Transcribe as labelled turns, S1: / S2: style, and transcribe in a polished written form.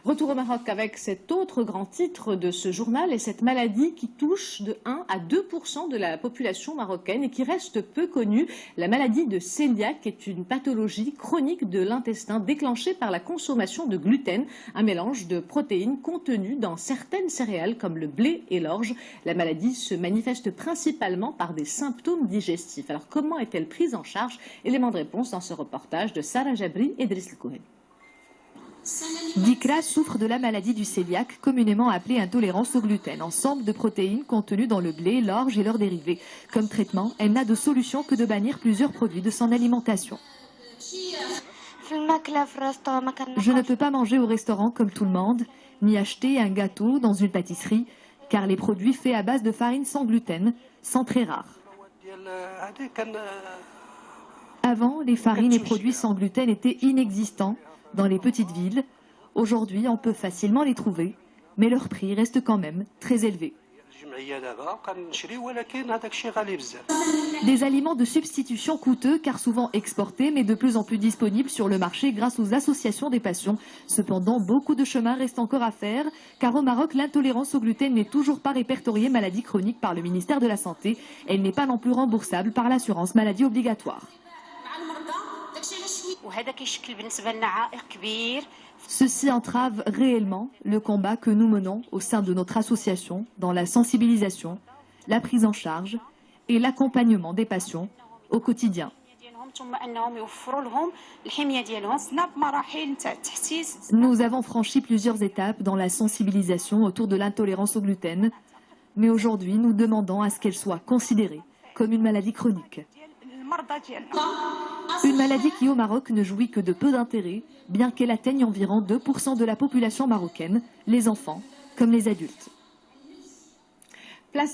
S1: Retour au Maroc avec cet autre grand titre de ce journal et cette maladie qui touche de 1 à 2% de la population marocaine et qui reste peu connue. La maladie de cœliaque est une pathologie chronique de l'intestin déclenchée par la consommation de gluten, un mélange de protéines contenues dans certaines céréales comme le blé et l'orge. La maladie se manifeste principalement par des symptômes digestifs. Alors comment est-elle prise en charge? Élément de réponse dans ce reportage de Sarah Jabri et Driss El-Kouhen.
S2: Dikra souffre de la maladie du cœliaque, communément appelée intolérance au gluten, ensemble de protéines contenues dans le blé, l'orge et leurs dérivés. Comme traitement, elle n'a de solution que de bannir plusieurs produits de son alimentation. Je ne peux pas manger au restaurant comme tout le monde, ni acheter un gâteau dans une pâtisserie, car les produits faits à base de farine sans gluten sont très rares. Avant, les farines et produits sans gluten étaient inexistants dans les petites villes. Aujourd'hui, on peut facilement les trouver, mais leur prix reste quand même très élevé. Des aliments de substitution coûteux car souvent exportés mais de plus en plus disponibles sur le marché grâce aux associations des patients. Cependant, beaucoup de chemin reste encore à faire car au Maroc, l'intolérance au gluten n'est toujours pas répertoriée maladie chronique par le ministère de la Santé. Elle n'est pas non plus remboursable par l'assurance maladie obligatoire. Ceci entrave réellement le combat que nous menons au sein de notre association dans la sensibilisation, la prise en charge et l'accompagnement des patients au quotidien. Nous avons franchi plusieurs étapes dans la sensibilisation autour de l'intolérance au gluten, mais aujourd'hui nous demandons à ce qu'elle soit considérée comme une maladie chronique. Une maladie qui au Maroc ne jouit que de peu d'intérêt, bien qu'elle atteigne environ 2% de la population marocaine, les enfants comme les adultes.